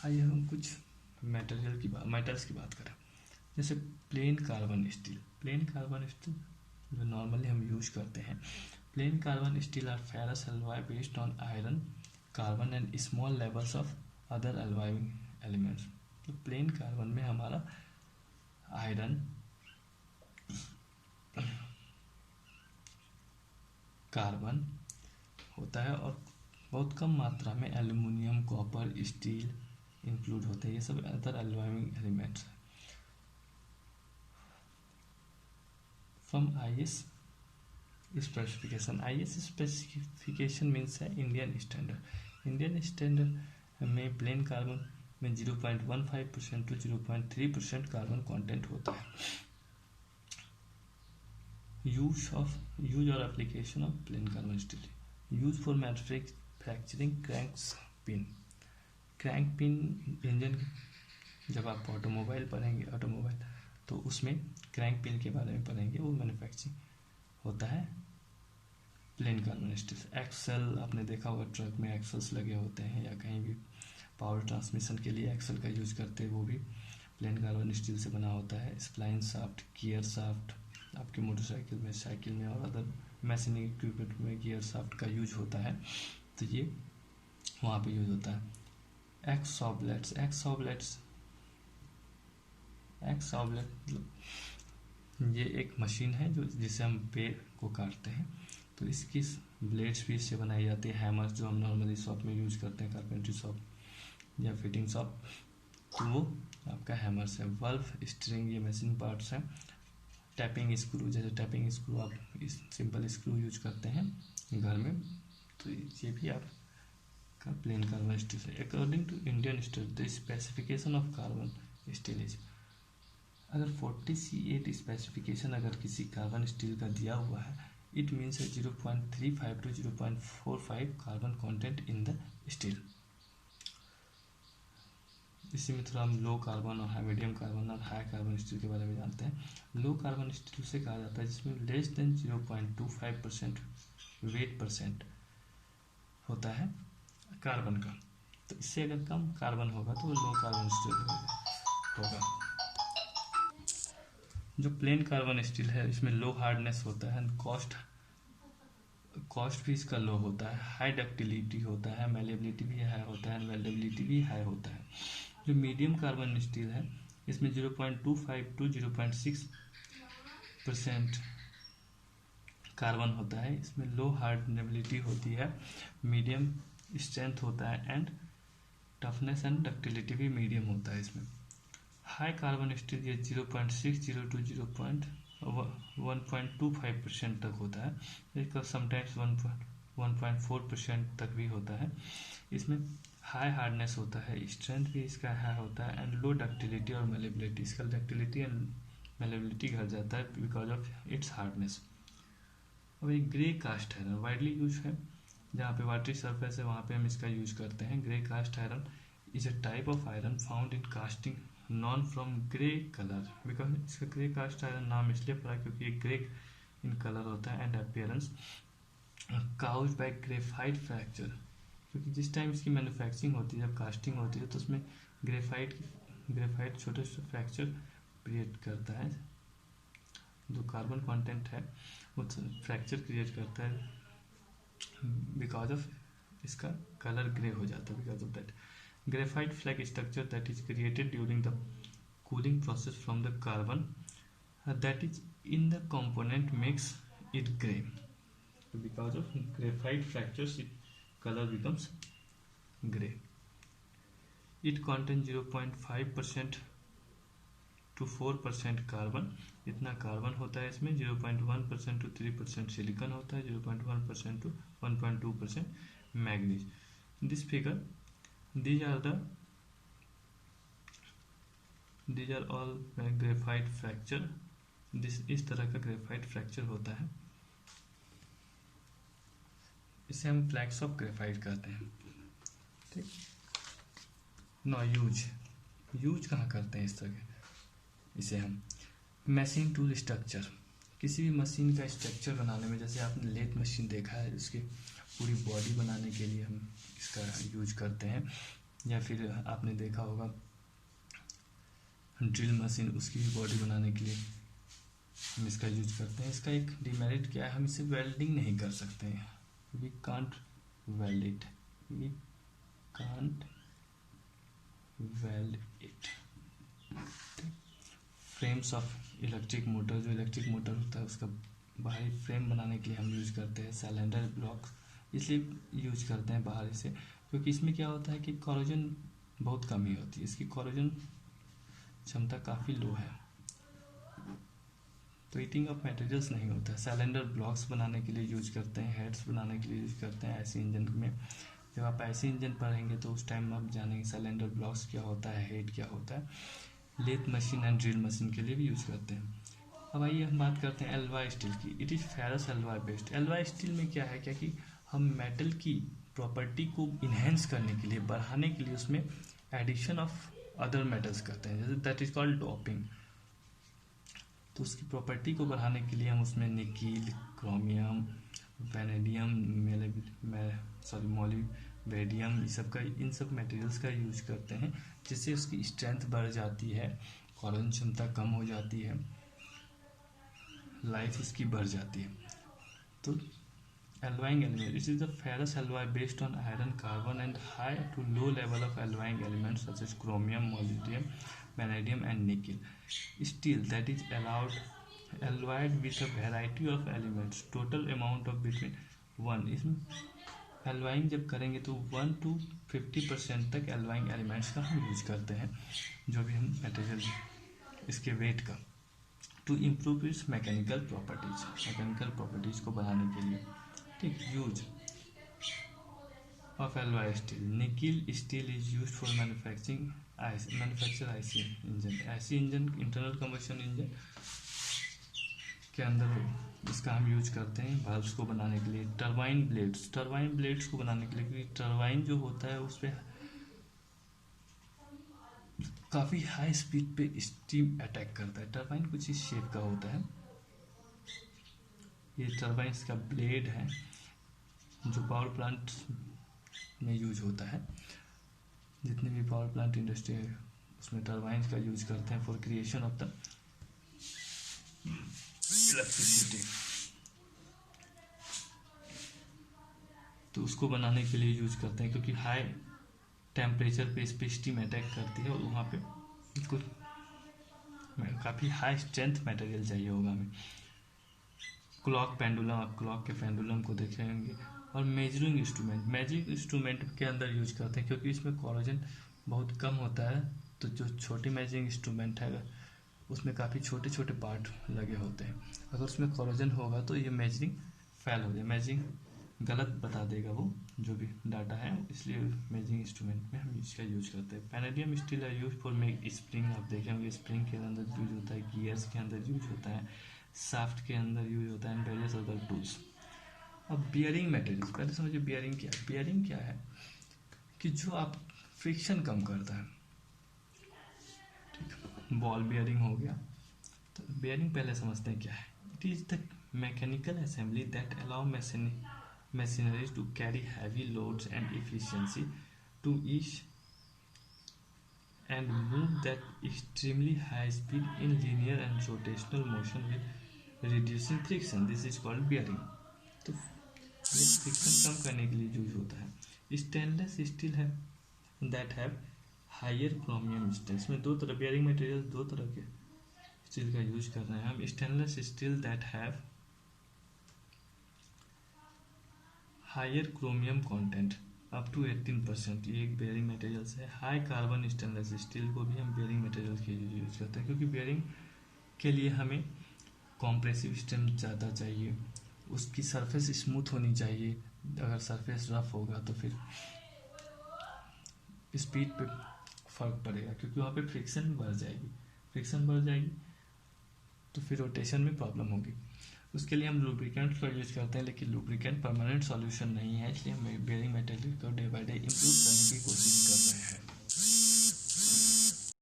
आइए हम कुछ मेटल्स की बात करें। जैसे प्लेन कार्बन स्टील जो नॉर्मली हम यूज करते हैं। Plain carbon steel are ferrous alloy based on iron, carbon and small levels of other alloying elements. तो प्लेन कार्बन में हमारा आयरन, कार्बन होता है और बहुत कम मात्रा में एल्यूमिनियम, कॉपर, स्टील इंक्लूड होते हैं। ये सब अदर एलॉइंग एलिमेंट्स हैं। From IS specification, IS specification means है इंडियन स्टैंडर्ड में प्लेन कार्बन में 0.15% to 0.3% कार्बन कंटेंट होता है। यूज और application of plane carbon steel, use for manufacturing crank pin engine. जब आप ऑटोमोबाइल पढ़ेंगे तो उसमें क्रैंक पिन के बारे में पढ़ेंगे, वो मैन्युफैक्चरिंग होता है प्लेन कार्बन स्टील। एक्सल आपने देखा होगा, ट्रक में एक्सल्स लगे होते हैं या कहीं भी पावर ट्रांसमिशन के लिए एक्सल का यूज करते हैं, वो भी प्लेन कार्बन स्टील से बना होता है। स्प्लाइन शाफ्ट, गियर शाफ्ट, आपके मोटरसाइकिल में, साइकिल में और अदर मशीनिंग इक्विपमेंट में गियर शाफ्ट का यूज होता है, तो ये वहाँ पे यूज होता है। एक्स सॉबलेट ये एक मशीन है जिसे हम पेड़ को काटते हैं, तो इसकी ब्लेड्स भी इससे बनाई जाती है। हैमर जो हम नॉर्मली शॉप में यूज करते हैं, कारपेंट्री शॉप या फिटिंग शॉप, तो वो आपका हैमर से। वल्व, स्ट्रिंग, ये मशीन पार्ट्स हैं। टैपिंग स्क्रू, जैसे टैपिंग स्क्रू आप सिंपल स्क्रू यूज करते हैं घर में, तो ये भी आपका प्लेन कार्बन स्टील है। According to Indian standard the specification of carbon steel is, अगर 40C8 स्पेसिफिकेशन अगर किसी कार्बन स्टील का दिया हुआ है, it means 0.35 to 0.45 carbon content in the steel. इसी में थोड़ा हम लो कार्बन और मीडियम कार्बन और हाई कार्बन स्टील के बारे में जानते हैं। लो कार्बन स्टील उसे कहा जाता है जिसमें लेस देन 0.25% वेट परसेंट होता है कार्बन का, तो इससे अगर कम कार्बन होगा तो वो लो कार्बन स्टील होगा। जो प्लेन कार्बन स्टील है इसमें लो हार्डनेस होता है, कॉस्ट भी इसका लो होता है, हाई डक्टिलिटी होता है, मैलेबिलिटी भी हाई होता है, वेल्डेबिलिटी भी हाई होता है। जो मीडियम कार्बन स्टील है इसमें 0.25 to 0.6% कार्बन होता है। इसमें लो हार्डनेबिलिटी होती है, मीडियम स्ट्रेंथ होता है एंड टफनेस एंड डक्टिलिटी भी मीडियम होता है इसमें। हाई कार्बन स्टील ये 0.60 to 1.25% तक होता है, इसका समटाइम्स 1.4% तक भी होता है। इसमें हाई हार्डनेस होता है, स्ट्रेंथ भी इसका हाई होता है एंड लो डक्टिलिटी और मेलेबिलिटी, इसका डक्टिलिटी एंड मेलेबिलिटी घट जाता है बिकॉज ऑफ इट्स हार्डनेस। अब एक grey cast iron widely use है, जहाँ पे वाटरी सरफेस है वहाँ पे हम इसका यूज करते हैं। Grey cast iron is a type of iron found in casting known from grey colour, because इसका ग्रे कास्ट आयरन नाम इसलिए पड़ा क्योंकि ये ग्रे इन कलर होता है and appearance caused bye graphite fracture, क्योंकि जिस टाइम इसकी मैन्युफैक्चरिंग होती है, जब कास्टिंग होती है तो उसमें ग्रेफाइट छोटे छोटे फ्रैक्चर क्रिएट करता है, जो कार्बन कंटेंट है वो फ्रैक्चर क्रिएट करता है, बिकॉज ऑफ इसका कलर ग्रे हो जाता है। Because of that graphite flake structure that is created during the cooling process from the carbon that is in the component makes it gray. So because of graphite fractures, its color becomes gray. It contains 0.5% to 4% carbon, इतना carbon होता है इसमें। 0.1% to 3% silicon होता है, 0.1% to 1.2% manganese. This figure these are all graphite fracture, इस तरह का graphite fracture होता है, इसे हम फ्लैक्स ऑफ ग्रेफाइट कहते हैं। ठीक, नो यूज कहाँ करते हैं इस तरह के, इसे हम मशीन टूल स्ट्रक्चर, किसी भी मशीन का स्ट्रक्चर बनाने में, जैसे आपने लेथ मशीन देखा है, उसकी पूरी बॉडी बनाने के लिए हम इसका यूज करते हैं। या फिर आपने देखा होगा ड्रिल मशीन, उसकी भी बॉडी बनाने के लिए हम इसका यूज करते हैं। इसका एक डिमेरिट क्या है, हम इसे वेल्डिंग नहीं कर सकते हैं, we can't weld it, we can't weld it. Frames of electric motor, जो इलेक्ट्रिक मोटर होता है उसका बाहरी फ्रेम बनाने के लिए हम यूज करते हैं सिलेंडर ब्लॉक्स, इसलिए यूज करते हैं बाहर से, क्योंकि इसमें क्या होता है कि कोरोजन बहुत कमी होती है, इसकी कोरोजन क्षमता काफ़ी लो है, तो ईटिंग ऑफ मटेरियल्स नहीं होता है। सिलेंडर ब्लॉक्स बनाने के लिए यूज करते हैं, हेड्स बनाने के लिए यूज करते हैं ऐसे इंजन में। जब आप ऐसे इंजन पढ़ेंगे तो उस टाइम आप जानेंगे सिलेंडर ब्लॉक्स क्या होता है, हेड क्या होता है। Lathe machine and drill machine के लिए भी यूज करते हैं। अब आइए हम बात करते हैं एलवाई स्टील की। It is ferrous alloy based. Alloy steel में क्या है, क्या कि हम मेटल की प्रॉपर्टी को इन्हेंस करने के लिए, बढ़ाने के लिए उसमें एडिशन ऑफ अदर मेटल्स करते हैं, जैसे दैट इज कॉल्ड डोपिंग। तो उसकी प्रॉपर्टी को बढ़ाने के लिए हम उसमें निकिल, क्रोमियम, वेनेडियम, मोलिब्डेनम, इन सब मटेरियल्स का यूज करते हैं, जिससे उसकी स्ट्रेंथ बढ़ जाती है, कोरोजन क्षमता कम हो जाती है, लाइफ इसकी बढ़ जाती है। तो alloying element, it is the ferrous alloy based on iron, carbon and high to low level of alloying elements such as chromium, molybdenum, vanadium and nickel. Steel that is alloyed with a variety of elements, total amount of between 1, इसमें alloying जब करेंगे तो 1 to 50% तक alloying elements का हम use करते हैं, जो भी हम मटेरियल इसके वेट का, to improve its mechanical properties को बढ़ाने के लिए। ठीक, use of alloy steel. Nickel steel is use for manufacture IC engine. IC engine, internal combustion engine के अंदर इसका हम यूज करते हैं वाल्व्स को बनाने के लिए। टरबाइन ब्लेड्स को बनाने के लिए, क्योंकि टरबाइन जो होता है उस पर काफ़ी हाई स्पीड पे स्टीम अटैक करता है। टरबाइन कुछ इस शेप का होता है, ये टरबाइन का ब्लेड है जो पावर प्लांट में यूज होता है। जितने भी पावर प्लांट इंडस्ट्री है उसमें टरबाइन का यूज करते हैं for creation of the electricity. तो उसको बनाने के लिए यूज करते हैं, क्योंकि हाई टेम्परेचर पे इस पे स्टीम अटैक करती है और वहाँ पे कुछ काफ़ी हाई स्ट्रेंथ मटेरियल चाहिए होगा हमें। क्लॉक पेंडुलम, आप क्लॉक के पेंडुलम को देखेंगे। और मेजरिंग इंस्ट्रूमेंट के अंदर यूज करते हैं, क्योंकि इसमें कोरोजन बहुत कम होता है, तो जो छोटी मेजरिंग इंस्ट्रूमेंट है उसमें काफ़ी छोटे छोटे पार्ट लगे होते हैं, अगर उसमें कोरोजन होगा तो ये मेजरिंग फेल हो जाए, मेजरिंग गलत बता देगा वो जो भी डाटा है, इसलिए मेजरिंग इंस्ट्रूमेंट में हम इसका यूज करते हैं। पैनेडियम स्टील है यूज फॉर मेक स्प्रिंग। आप देखेंगे स्प्रिंग के अंदर यूज होता है, गियर्स के अंदर यूज होता है, शाफ्ट के अंदर यूज होता है, एंड वेरियस अदर टूल्स। अब बियरिंग मटेरियल्स, पहले समझिए बियरिंग क्या है। बियरिंग क्या है कि जो आप फ्रिक्शन कम करता है, ठीक, बॉल बियरिंग हो गया। तो बियरिंग पहले समझते हैं क्या है। It is the mechanical assembly that allow machinery to carry heavy loads and efficiency to each and move that extremely high speed in linear and rotational motion with reducing friction. This is called bearing. तो ये friction कम करने के लिए use होता है। Stainless steel है that have higher chromium strength. में दो तरह बेयरिंग मटेरियल, दो तरह के स्टील का यूज कर रहे हैं हम। Stainless steel that have higher chromium content up to 18%, ये एक बेयरिंग मटेरियल्स है। हाई कार्बन स्टेनलेस स्टील को भी हम बेयरिंग मटेरियल के लिए यूज करते हैं, क्योंकि बेयरिंग के लिए हमें कॉम्प्रेसिव स्ट्रेंथ ज़्यादा चाहिए, उसकी सरफेस स्मूथ होनी चाहिए। अगर सरफेस रफ होगा तो फिर स्पीड पे फर्क पड़ेगा, क्योंकि वहाँ पे फ्रिक्शन बढ़ जाएगी तो फिर रोटेशन में प्रॉब्लम होगी। उसके लिए हम लुब्रिकेंट का यूज करते हैं, लेकिन लुब्रिकेंट परमानेंट सॉल्यूशन नहीं है, इसलिए हम बेयरिंग मटेरियल को डे बाय डे इम्प्रूव करने की कोशिश कर रहे हैं।